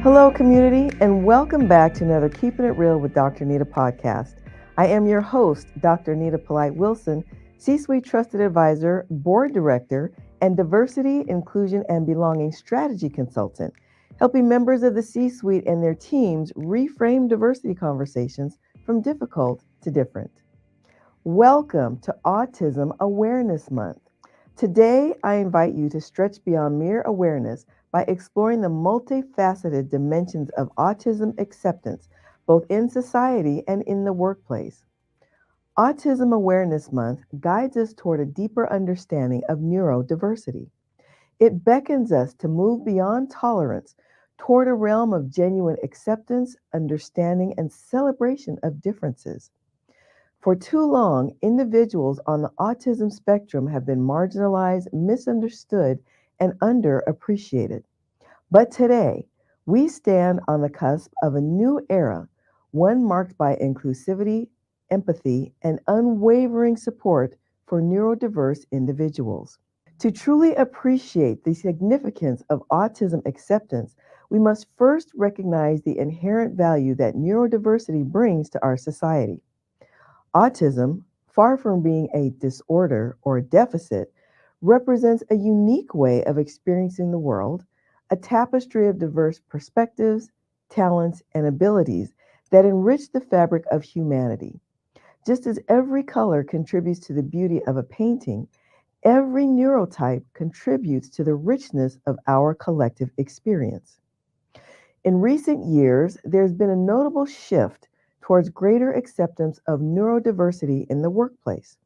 Hello, community, and welcome back to another Keeping It Real with Dr. Anita podcast. I am your host, Dr. Anita Polite Wilson, C-Suite Trusted Advisor, Board Director, and Diversity, Inclusion, and Belonging Strategy Consultant, helping members of the C-Suite and their teams reframe diversity conversations from difficult to different. Welcome to Autism Awareness Month. Today, I invite you to stretch beyond mere awareness by exploring the multifaceted dimensions of autism acceptance, both in society and in the workplace. Autism Awareness Month guides us toward a deeper understanding of neurodiversity. It beckons us to move beyond tolerance toward a realm of genuine acceptance, understanding, and celebration of differences. For too long, individuals on the autism spectrum have been marginalized, misunderstood, and underappreciated. But today, we stand on the cusp of a new era, one marked by inclusivity, empathy, and unwavering support for neurodiverse individuals. To truly appreciate the significance of autism acceptance, we must first recognize the inherent value that neurodiversity brings to our society. Autism, far from being a disorder or a deficit, represents a unique way of experiencing the world, a tapestry of diverse perspectives, talents, and abilities that enrich the fabric of humanity. Just as every color contributes to the beauty of a painting, every neurotype contributes to the richness of our collective experience. In recent years, there's been a notable shift towards greater acceptance of neurodiversity in the workplace.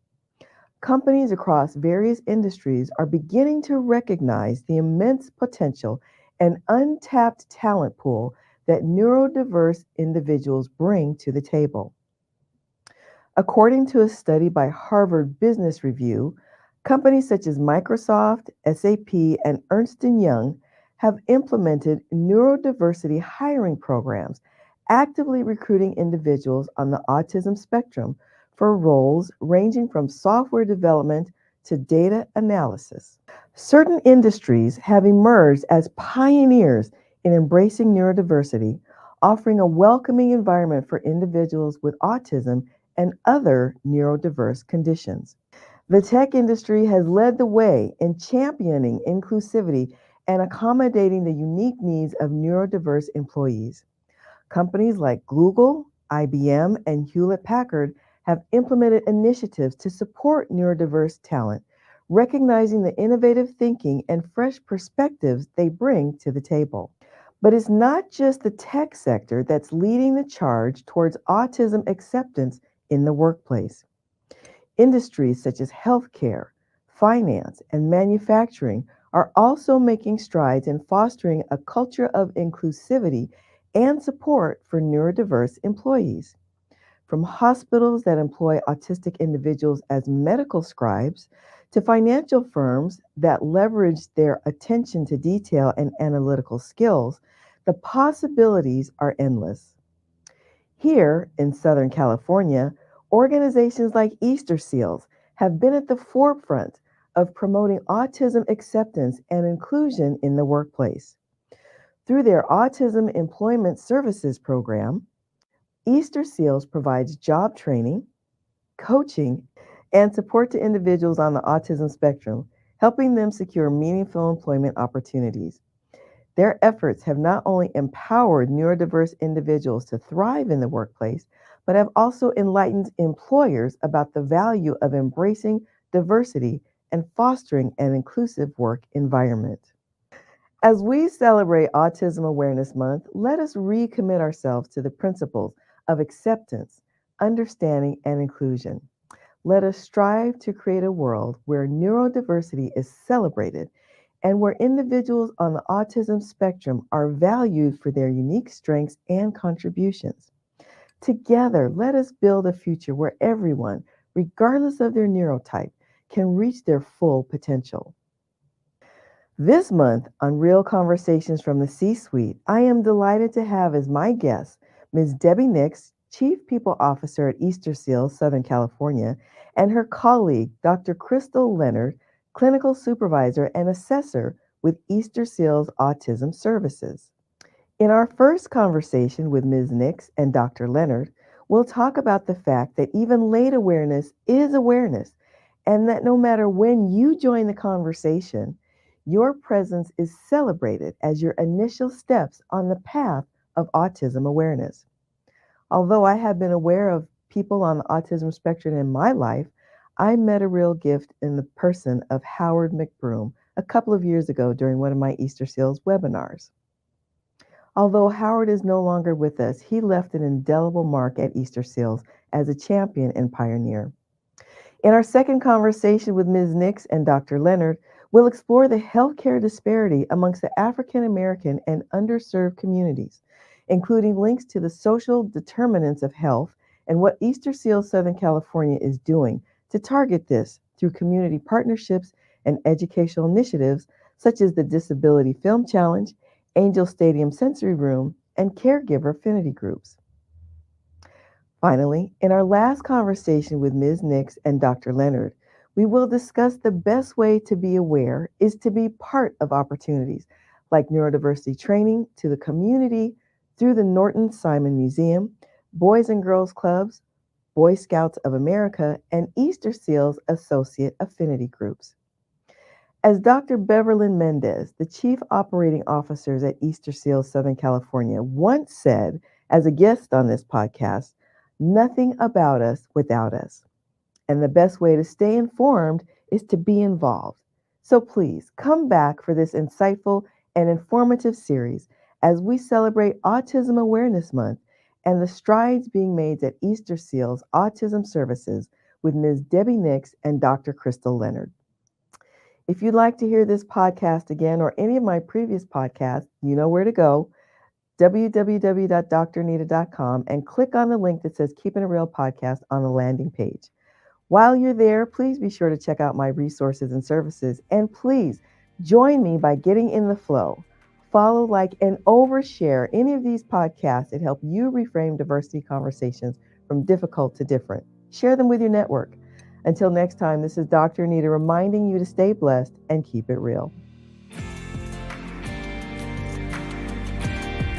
Companies across various industries are beginning to recognize the immense potential and untapped talent pool that neurodiverse individuals bring to the table. According to a study by Harvard Business Review, companies such as Microsoft, SAP, and Ernst & Young have implemented neurodiversity hiring programs, actively recruiting individuals on the autism spectrum for roles ranging from software development to data analysis. Certain industries have emerged as pioneers in embracing neurodiversity, offering a welcoming environment for individuals with autism and other neurodiverse conditions. The tech industry has led the way in championing inclusivity and accommodating the unique needs of neurodiverse employees. Companies like Google, IBM, and Hewlett Packard have implemented initiatives to support neurodiverse talent, recognizing the innovative thinking and fresh perspectives they bring to the table. But it's not just the tech sector that's leading the charge towards autism acceptance in the workplace. Industries such as healthcare, finance, and manufacturing are also making strides in fostering a culture of inclusivity and support for neurodiverse employees. From hospitals that employ autistic individuals as medical scribes to financial firms that leverage their attention to detail and analytical skills, the possibilities are endless. Here in Southern California, organizations like Easter Seals have been at the forefront of promoting autism acceptance and inclusion in the workplace. Through their Autism Employment Services program, Easter Seals provides job training, coaching, and support to individuals on the autism spectrum, helping them secure meaningful employment opportunities. Their efforts have not only empowered neurodiverse individuals to thrive in the workplace, but have also enlightened employers about the value of embracing diversity and fostering an inclusive work environment. As we celebrate Autism Awareness Month, let us recommit ourselves to the principles of acceptance, understanding, and inclusion. Let us strive to create a world where neurodiversity is celebrated and where individuals on the autism spectrum are valued for their unique strengths and contributions. Together, let us build a future where everyone, regardless of their neurotype, can reach their full potential. This month on Real Conversations from the C-Suite, I am delighted to have as my guest Ms. Debbie Nix, Chief People Officer at Easter Seals, Southern California, and her colleague, Dr. Crystal Leonard, Clinical Supervisor and Assessor with Easter Seals Autism Services. In our first conversation with Ms. Nix and Dr. Leonard, we'll talk about the fact that even late awareness is awareness, and that no matter when you join the conversation, your presence is celebrated as your initial steps on the path of autism awareness. Although I have been aware of people on the autism spectrum in my life, I met a real gift in the person of Howard McBroom a couple of years ago during one of my Easter Seals webinars. Although Howard is no longer with us, he left an indelible mark at Easter Seals as a champion and pioneer. In our second conversation with Ms. Nix and Dr. Leonard, we'll explore the healthcare disparity amongst the African American and underserved communities, including links to the social determinants of health and what Easter Seals Southern California is doing to target this through community partnerships and educational initiatives such as the Disability Film Challenge, Angel Stadium Sensory Room, and caregiver affinity groups. Finally, in our last conversation with Ms. Nix and Dr. Leonard, we will discuss the best way to be aware is to be part of opportunities like neurodiversity training to the community through the Norton Simon Museum, Boys and Girls Clubs, Boy Scouts of America, and Easter Seals Associate Affinity Groups. As Dr. Beverlyn Mendez, the Chief Operating Officer at Easter Seals Southern California, once said as a guest on this podcast, nothing about us without us. And the best way to stay informed is to be involved. So please come back for this insightful and informative series as we celebrate Autism Awareness Month and the strides being made at Easter Seals Autism Services with Ms. Debbie Nix and Dr. Crystal Leonard. If you'd like to hear this podcast again or any of my previous podcasts, you know where to go, www.drnita.com, and click on the link that says Keeping It Real Podcast on the landing page. While you're there, please be sure to check out my resources and services, and please join me by getting in the flow. Follow, like, and overshare any of these podcasts that help you reframe diversity conversations from difficult to different. Share them with your network. Until next time, this is Dr. Anita reminding you to stay blessed and keep it real.